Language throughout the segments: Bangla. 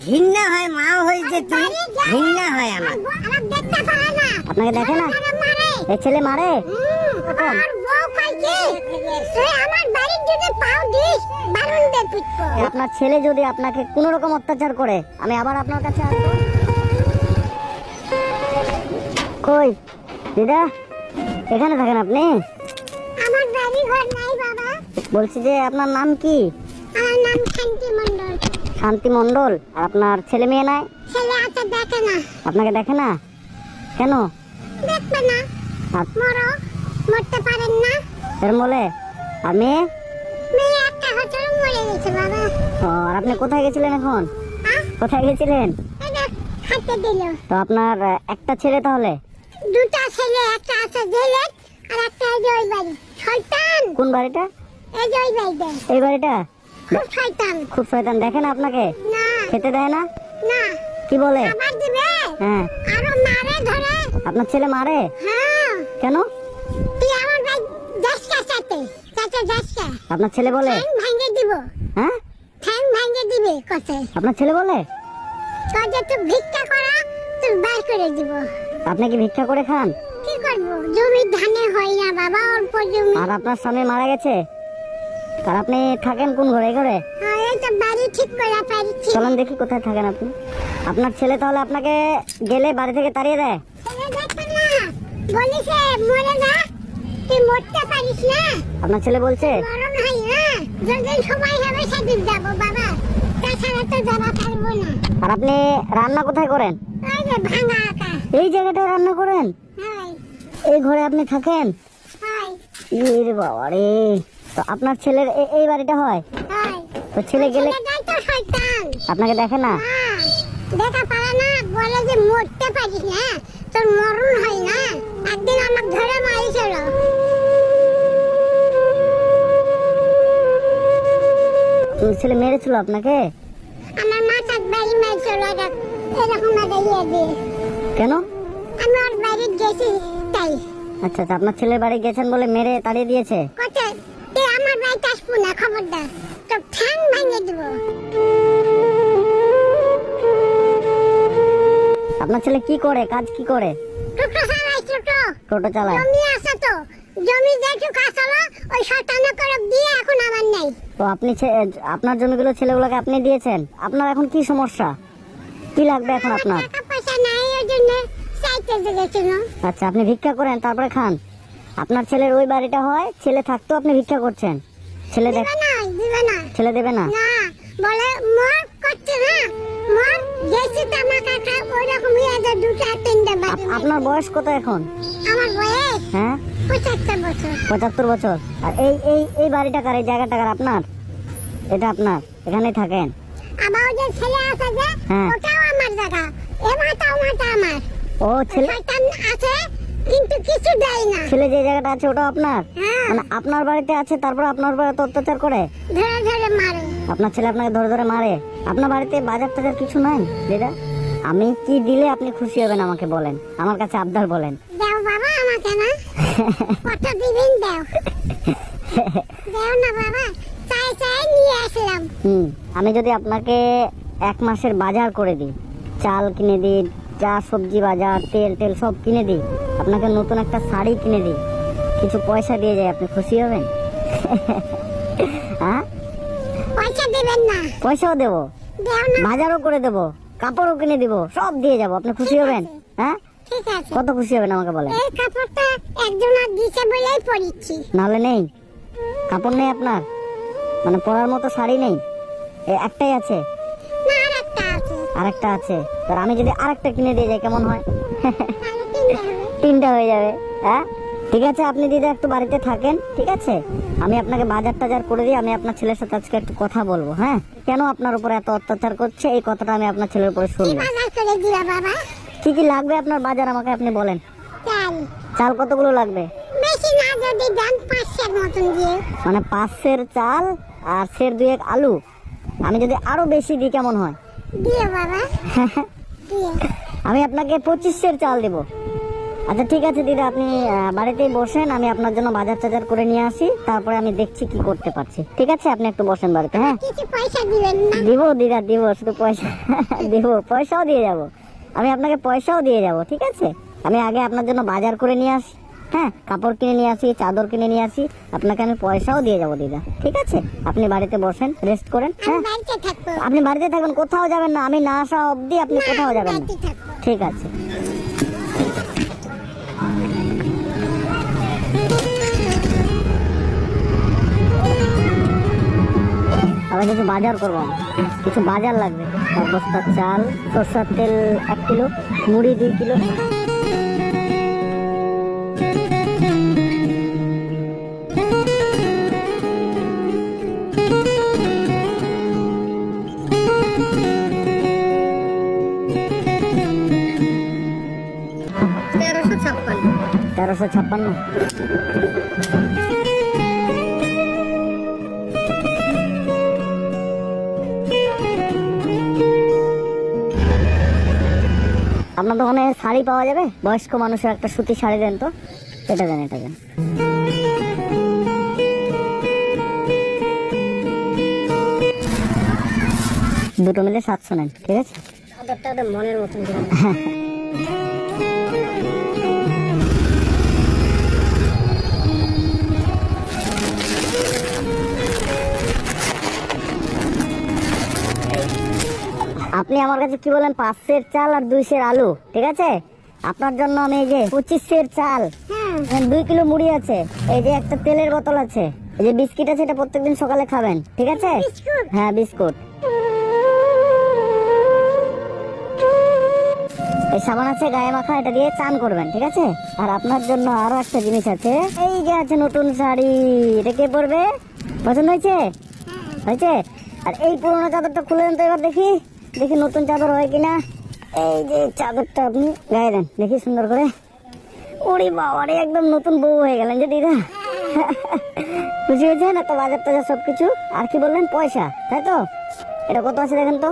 ঘৃণা হয়, মা হয়েছে তুই, ঘৃণা হয় আমার। আপনাকে দেখে না? এই ছেলে মারে? আপনার ছেলে যদি আপনাকে কোন রকম অত্যাচার করে, আমি আবার আপনার কাছে আসবো। কই দিদা, এখানে থাকেন আপনি? আমার বাড়ি ঘর নাই বাবা। বলছি যে আপনার নাম কি? আমার নাম শান্তি মণ্ডল। শান্তি মণ্ডল। আর আপনার ছেলে মেয়ে নাই? ছেলে আছে, দেখে না। আপনাকে দেখে না কেন? দেখবে না, মরো, মরতে পারেন না এরম বলে। আর মেয়ে? মেয়ে একটা হচ্ছে, মরে গেছে বাবা। ও, আর আপনি কোথায় গেছিলেন এখন? কোথায় গেছিলেন? হাতে দিল। তো আপনার একটা ছেলে তাহলে? দুটা ছেলে, একটা আছে জেলে আর একটা এই যে ওই বাড়ি। শয়তান। কোন বাড়িটা? এই যে ওই বাড়িটা। এই বাড়িটা? খুব শয়তান। খুব শয়তান। দেখে না আপনাকে? না। খেতে দেয় না? না। কি বলে? খাবার দিবে? হ্যাঁ। আরো মারে ধরে। আপনার ছেলে মারে? হ্যাঁ। কেন? তুই আমার ভাই দেশকা সাথে চাচা দেশকা। আপনার ছেলে বলে? ঠ্যাং ভাঙে দিব। হ্যাঁ? ঠ্যাং ভাঙে দিবে কথা। আপনার ছেলে বলে? কাজে তুই ভিক্ষা করা, তুই বের করে দিব। আপনি কি ভিক্ষা করে খান? কি করবো, জমি ধানে হয় না বাবা, অল্প জমি। আর আপনার স্বামী মারা গেছে? আর আপনি থাকেন কোন ঘরে? ঘরে? হ্যাঁ, এই তো বাড়ি ঠিক করে পারিছি। চলেন দেখি কোথায় থাকেন আপনি। আপনার ছেলে তাহলে আপনাকে গেলে বাড়ি থেকে তাড়িয়ে দেয়? ছেলে দেখবে না, বলিছে মরে না, তুই মরতে পারিস না। আপনার ছেলে বলছে? মরণ হয় না, যদি সময় হবে সেদিন যাবো বাবা, তাছাড়া তো যাওয়া পারবো না। আর আপনি রান্না কোথায় করেন? ওই যে ভাঙা আঁকা। এই জায়গাটায় রান্না করেন? হ্যাঁ এই ঘরে আপনি থাকেন? হ্যাঁ ইরে বাবা রে। তো আপনার ছেলের এই বাড়িটা হয়? হ্যাঁ। তো ছেলে গেলে ছেলেটাই তো শয়তান। আপনাকে দেখে না? হ্যাঁ, দেখা পারে না, বলে যে মরতে পারিস না, তোর মরণ হয় না। একদিন আমাকে ধরে মারিছিল। ছেলে মেরেছিল আপনাকে? আমার মাথার বাড়ি মারিছিল, এরকম একটা ইয়ে দিয়ে। কেন? আমি ওর বাড়ি গেছি তাই। আচ্ছা আচ্ছা, আপনার ছেলের বাড়ি গেছেন বলে মেরে তাড়িয়ে দিয়েছে? কোথায় তুই আমার বাড়িতে আসবো না, খবরদার, তোর ঠ্যাং ভাঙিয়ে দিব। আপনার ছেলে কি করে, কাজ কি করে? টোটো চালাই, টোটো। টোটো চালায়? জমি আছে তো, জমি যেটুকু আসলো ওই শয়তানে করে দিয়ে এখন আমার নাই। তো আপনি আপনার জমিগুলো ছেলেগুলোকে আপনি দিয়েছেন? আপনার এখন কি সমস্যা, কি লাগবে এখন আপনার? টাকা পয়সা নাই, ওই জন্য চাইতে গেছিল। আচ্ছা, আপনি ভিক্ষা করেন তারপরে খান? আপনার ছেলের ওই বাড়িটা হয়, ছেলে থাকতেও আপনি ভিক্ষা করছেন? ছেলে দেখ, দিবে না। ছেলে দেবে না? না, বলে মর করছে না, মর গেছি তো আমার কাকা ওই রকমই আছে, দুটা তিনটা বাড়ি। আপনার বয়স কত এখন? আমার বয়স? হ্যাঁ, 75 বছর। 75 বছর। আর এই এই এই বাড়িটা কার, এই জায়গাটা কার? আপনার? এটা আপনার, এখানেই থাকেন? আবার ওই যে ছেলে আছে যে, হ্যাঁ। ওটাও আমার জায়গা, এ মাথা ও মাথা আমার। ও ছেলে, শয়তান আছে কিন্তু কিছু দেয় না। ছেলে যে জায়গাটা আছে ওটাও আপনার? হ্যাঁ। মানে আপনার বাড়িতে আছে, তারপর আপনার উপরে এত অত্যাচার করে? ধরে ধরে মারে। আপনার ছেলে আপনাকে ধরে ধরে মারে? আপনার বাড়িতে বাজার টাজার কিছু নাই দিদা? আমি কি দিলে আপনি খুশি হবেন আমাকে বলেন, আমার কাছে আবদার বলেন। দাও বাবা আমাকে না, কত দিবেন দাও। দাও না বাবা, চাই চাই নিয়ে আসলাম। আমি যদি আপনাকে 1 মাসের বাজার করে দিই, চাল কিনে দিই, যা সবজি বাজার, তেল টেল সব কিনে দিই, আপনাকে নতুন একটা শাড়ি কিনে দিই, কিছু পয়সা দিয়ে যায়, আপনি খুশি হবেন? হ্যাঁ? পয়সা দিবেন না? পয়সাও দেবো, দাও না। বাজারও করে দেবো, কাপড়ও কিনে দিব, সব দিয়ে যাবো, আপনি খুশি হবেন? হ্যাঁ, ঠিক আছে। কত খুশি হবেন আমাকে বলেন? এই কাপড়টা একজন আর দিছে বলেই পরিচ্ছি। নাহলে নেই? কাপড় নেই আপনার, মানে পরার মতো শাড়ি নেই? একটাই আছে? না, আরেকটা আছে। আরেকটা আছে? আর আমি যদি আরেকটা কিনে দিয়ে যাই কেমন হয়? আরো তিনটা হবে। 3টা হয়ে যাবে। হ্যাঁ, ঠিক আছে, আপনি দিদা একটু বাড়িতে থাকেন, ঠিক আছে? আমি আপনাকে বাজার টাজার করে দিই, আমি আপনার ছেলের সাথে আজকে একটু কথা বলবো। হ্যাঁ, কেন আপনার উপরে এত অত্যাচার করছে, এই কথাটা আমি আপনার ছেলের উপরে শুনবো। বাজার করে দিবা বাবা? কি কি লাগবে আপনার বাজার আমাকে আপনি বলেন। চাল। চাল কতগুলো লাগবে? বেশি না, যদি দাম 500 মতন দিয়ে। মানে 5 সের চাল আর 2 আলু। আমি যদি আরো বেশি দিই কেমন হয়? দিও বাবা, দিও। আমি আপনাকে 25 সের চাল দেবো। আচ্ছা ঠিক আছে দিদা, আপনি বাড়িতেই বসেন, আমি আপনার জন্য বাজার টাজার করে নিয়ে আসি, তারপরে আমি দেখছি কি করতে পারছি। ঠিক আছে, আপনি একটু বসেন বাড়িতে। হ্যাঁ কিছু পয়সা দিবেন না? দিব দিদা, দিব, শুধু পয়সা দিব, পয়সাও দিয়ে যাব, আমি আপনাকে পয়সাও দিয়ে যাব। ঠিক আছে, আমি আগে আপনার জন্য বাজার করে নিয়ে আসি, হ্যাঁ কাপড় কিনে নিয়ে আসি, চাদর কিনে নিয়ে আসি, আপনাকে আমি পয়সাও দিয়ে যাব দিদা। ঠিক আছে, আপনি বাড়িতে বসেন, রেস্ট করেন। আমি হ্যাঁ বাড়িতে থাকবো। আপনি বাড়িতে থাকবেন, কোথাও যাবেন না, আমি না আসা অবধি আপনি কোথাও যাবেন না। বাড়িতে থাকবো। ঠিক আছে। আবার কিছু বাজার করবো, কিছু বাজার লাগবে। 1 বস্তা চাল, সরষের তেল 1 কিলো, মুড়ি 2 কিলো। তেরোশো ছাপ্পান্ন। আপনার দোকানে শাড়ি পাওয়া যাবে? বয়স্ক মানুষের একটা সুতি শাড়ি দেন তো। এটা দেন, এটা দেন। দুটো মিলে 700 নেন। ঠিক আছে, মনের মতন। আপনি আমার কাছে কি বলেন? 5 সের চাল আর 2 সের আলু। ঠিক আছে, আপনার জন্য আমি এই যে 25 সের চাল, 2 কিলো মুড়ি আছে, এই যে একটা তেলের বোতল আছে, এই যে বিস্কিট আছে, এটা প্রত্যেকদিন সকালে খাবেন। ঠিক আছে? হ্যাঁ বিস্কুট। এই সাবান আছে গায়ে মাখা, এটা দিয়ে চান করবেন। ঠিক আছে, আর আপনার জন্য আরো একটা জিনিস আছে, এই যে আছে নতুন শাড়ি, এটা কে পরবে? পছন্দ হয়েছে? হয়েছে? আর এই পুরোনো চাদরটা খুলে দেন তো এবার, দেখি দেখি নতুন চাদর হয় কিনা। এই যে চাদরটা আপনি গায়ে দেন, দেখি সুন্দর করে। ওরে বাবারে, একদম নতুন বউ হয়ে গেলেন যে দিদা। খুশি হয়েছেন? এত বাজার টাজার সবকিছু। আর কি বললেন? পয়সা, তাই তো? এটা কত আছে দেখেন তো।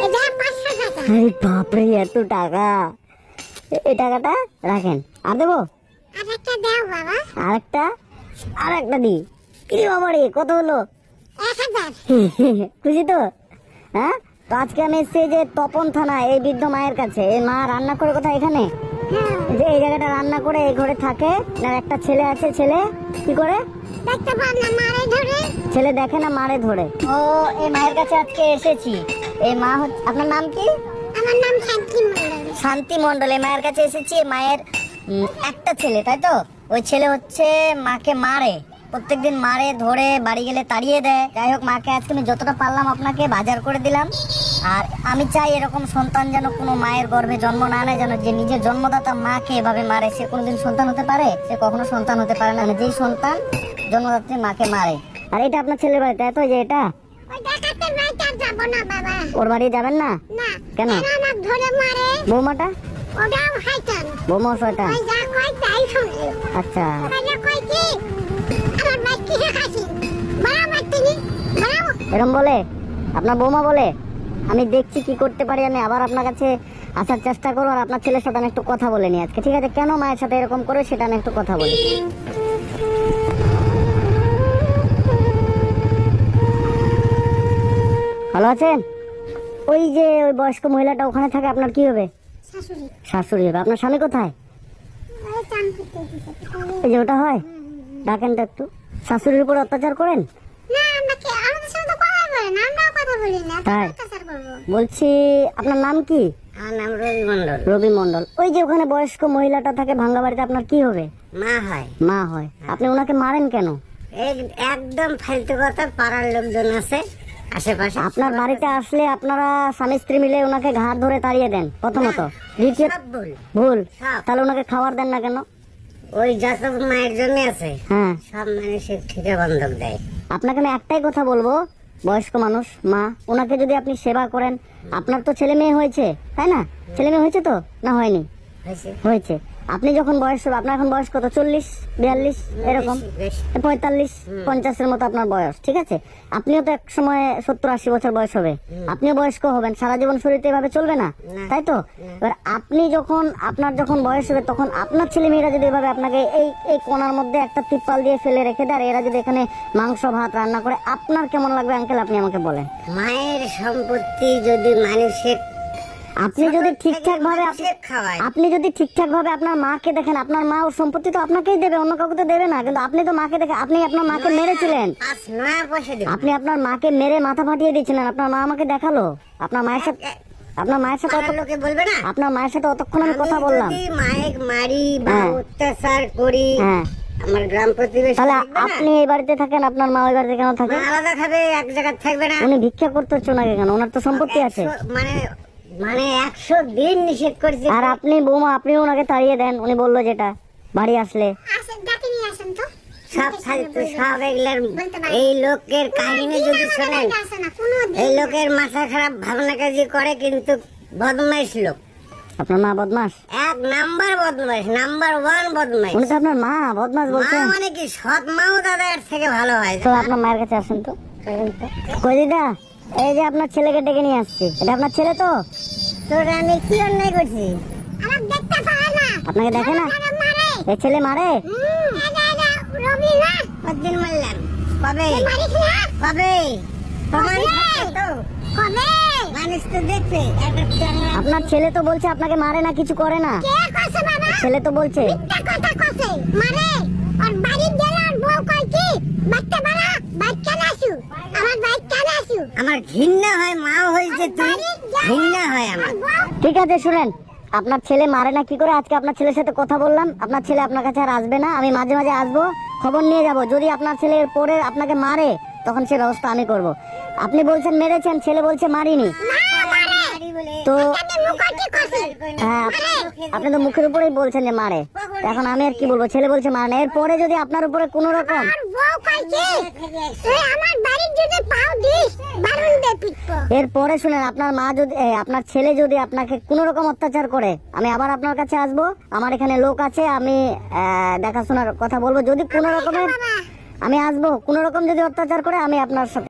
এটা 500 টাকা। আরে বাপরে, এত টাকা! এই টাকাটা রাখেন। আর দেবো? আরেকটা দাও বাবা। আরেকটা দি। কি বাবারে, কত হলো? 1000। খুশি তো? হ্যাঁ, তো আজকে আমি এসেছি যে তপন থানা, এই বৃদ্ধ মায়ের কাছে। এই মা রান্না করে কোথায়? এখানে, যে এই জায়গাটা রান্না করে এই ঘরে থাকে। না একটা ছেলে আছে, ছেলে কি করে? দেখতে পান না, মারে ধরে। ছেলে দেখে না, মারে ধরে। ও, এই মায়ের কাছে আজকে এসেছি। এই মা আপনার নাম কি? আমার নাম শান্তি মণ্ডল। শান্তি মণ্ডল। এই মায়ের কাছে এসেছি। মায়ের একটা ছেলে, তাই তো? ওই ছেলে হচ্ছে মাকে মারে, প্রত্যেকদিন মারে ধরে, বাড়ি গেলে তাড়িয়ে দেয়। যাই হোক, মাকে আজকে আমি যতটা পারলাম আপনাকে বাজার করে দিলাম। আর আমি চাই এরকম সন্তান যেন কোনো মায়ের গর্ভে জন্ম না নেয়, যেন যে নিজের জন্মদাতা মাকে এভাবে মারে সে কোনোদিন সন্তান হতে পারে? সে কখনো সন্তান হতে পারে না, যেই সন্তান জন্মদাত্রী মাকে মারে। আর এটা আপনার ছেলের বাড়ি, তাই তো? যে এটা ওই ডাকাতের বাড়িতে আর যাবো না বাবা। ওর বাড়ি যাবেন না? না। কেন? আমার ধরে মারে। বৌমাটা? ওটাও শয়তান। বৌমা শয়তান? ওই যা কয় তাই শুনে। আচ্ছা, ওখানে কয় কি? আমার ভাই কিসে খাসি? বরাবর তিনি, বরাবর। এরম বলে? আপনার বৌমা বলে? আমি দেখছি কি করতে পারি। আমি আবার আপনার কাছে আসার চেষ্টা করবো, আর আপনার ছেলের সাথে আমি একটু কথা বলে নিই আজকে। ঠিক আছে, কেন মায়ের সাথে এরকম করে সেটা আমি একটু কথা বলি। ভালো আছেন? ওই যে ওই বয়স্ক মহিলাটা ওখানে থাকে, আপনার কি হবে? শাশুড়ি। শাশুড়ি হবে। আপনার স্বামী কোথায়? ওই চান করতে দিতে। এই যে ওটা হয়, ডাকেন তো একটু। শাশুড়ির উপর অত্যাচার করেন? না, আমাদের সাথে তো কথাই বলে না, আমরাও কথা বলি না। তাই? অত্যাচার করবো। বলছি, আপনার নাম কি? আমার নাম রবি মন্ডল। রবি মণ্ডল। ওই যে ওখানে বয়স্ক মহিলাটা থাকে ভাঙ্গা বাড়িতে, আপনার কি হবে? মা হয়। মা হয়। আপনি ওনাকে মারেন কেন? এই একদম ফালতু কথা, পাড়ার লোকজন আছে আশেপাশে। আপনার বাড়িতে আসলে আপনারা স্বামী স্ত্রী মিলে ওনাকে ঘাড় ধরে তাড়িয়ে দেন প্রথমত। দ্বিতীয় সব ভুল। ভুল? সব। তাহলে ওনাকে খাবার দেন না কেন? ওই যত মায়ের জন্য আছে হ্যাঁ, সব মানুষের ঠিকা বন্ধক দেয়। আপনাকে আমি একটাই কথা বলবো, বয়স্ক মানুষ মা, ওনাকে যদি আপনি সেবা করেন, আপনার তো ছেলে মেয়ে হয়েছে, তাই না? ছেলে মেয়ে হয়েছে তো, না হয়নি? হয়েছে। হয়েছে। আপনি যখন বয়স হবে, আপনার এখন বয়স কত, 40, 42 এরকম, বেশি। 45, 50-এর মতো আপনার বয়স, ঠিক আছে? আপনিও তো এক সময় 70-80 বছর বয়স হবে, আপনিও বয়স্ক হবেন, সারা জীবন শরীরটা এভাবে চলবে না, তাই তো? এবার আপনি যখন, আপনার যখন বয়স হবে, তখন আপনার ছেলে মেয়েরা যদি এভাবে আপনাকে এই এই কোণার মধ্যে একটা তিরপাল দিয়ে ফেলে রেখে দেয়, আর এরা যদি এখানে মাংস ভাত রান্না করে, আপনার কেমন লাগবে আঙ্কেল, আপনি আমাকে বলেন। মায়ের সম্পত্তি যদি মানুষের আপনি যদি ঠিকঠাক ভাবে মানুষের খাওয়ায়, আপনি যদি ঠিকঠাক ভাবে আপনার মাকে দেখেন, আপনার মা ওর সম্পত্তি তো আপনাকেই দেবে, অন্য কাউকে তো দেবে না। কিন্তু আপনি তো মাকে দেখে, আপনি আপনার মাকে মেরেছিলেন, 5 নয়া পয়সা দেব। আপনি আপনার মাকে মেরে মাথা ফাটিয়ে দিয়েছিলেন, আপনার মা আমাকে দেখালো। আপনার মায়ের সাথে পাড়ার লোকে বলবে না আপনার মায়ের সাথে অতক্ষণ আমি কথা বললাম। যদি মায়ের মারি বা হ্যাঁ। অত্যাচার করি, হ্যাঁ, আমার গ্রাম প্রতিবেশী তাহলে দেখবে না? আপনি এই বাড়িতে থাকেন, আপনার মা ওই বাড়িতে কেন থাকে? মা আলাদা খাবে, এক জায়গায় থাকবে না। উনি ভিক্ষা করতে হচ্ছে ওনাকে কেন? ওনার তো সম্পত্তি আছে। 100 মানে 100 দিন নিষেধ করেছে। আর আপনি বৌমা, আপনিও ওনাকে তাড়িয়ে দেন, উনি বললো যেটা বাড়ি আসলে। আসেন, ডাকে নিয়ে আসেন তো। সব ফালতু, সব এগুলার। এই লোকের কাহিনী যদি শোনেন, আসে না কোনো এই লোকের মাথা খারাপ, ভাবনা কাজী করে, কিন্তু বদমাইশ লোক, আপনার মা বদমাস? 1 নাম্বার বদমাইশ, নাম্বার 1 বদমাইশ। উনি তো আপনার মা বদমাস মা বলছেন। মানে কি, সৎ মাও দাদার থেকে ভালো হয়। তো আপনার মায়ের কাছে আসেন তো। কই দিদা, এই যে আপনার ছেলেকে ডেকে নিয়ে আসছি, এটা আপনার ছেলে তো? তোর আমি কি অন্যায় করছি? আমার দেখতে পারে না। আপনাকে দেখে না? তারা মারে। এই ছেলে মারে? এটা রবি না। কতদিন মারলাম? কবে? মারিস না। কবে? প্রমাণ কবে? থাকবে তো? কবে? মানুষ তো দেখছে, একটা চেহারা। আপনার ছেলে তো বলছে আপনাকে মারে না, কিছু করে না। কে কইছে বাবা? ছেলে তো বলছে। মিথ্যা কথা কইছে। মারে। আর বাড়ি গেল আর বউ কই কি? বাচ্চা বাড়া, বাচ্চা নাসু। আমার বাচ্চা নাসু। আমার ঘৃণা হয়, মাও হয়েছে তুই, ঘৃণা হয় আমার। ঠিক আছে শুনেন, আপনার ছেলে মারে না কি করে, আজকে আপনার ছেলের সাথে কথা বললাম, আপনার ছেলে আপনার কাছে আর আসবে না, আমি মাঝে মাঝে আসবো, খবর নিয়ে যাব। যদি আপনার ছেলে এর পরে আপনাকে মারে, তখন সে ব্যবস্থা আমি করব। আপনি বলছেন মেরেছেন, ছেলে বলছে মারিনি। বাড়ি বলে তো আমি মুখটি কইছি। হ্যাঁ, আপনি তো মুখের উপরেই বলছেন যে মারে, এখন আমি আর কি বলবো, ছেলে বলছে মারে না। এরপরে যদি আপনার উপরে কোনো রকম, আর বউ কই কি? তুই আমার বাড়ির যদি পাও দিস, বারুন দে পিটবো। এরপরে শুনেন, আপনার মা যদি আপনার ছেলে যদি আপনাকে কোনো রকম অত্যাচার করে, আমি আবার আপনার কাছে আসবো, আমার এখানে লোক আছে, আমি দেখাশোনার কথা বলবো। যদি কোনো রকমের, আমি আসবো, কোনো রকম যদি অত্যাচার করে, আমি আপনার সাথে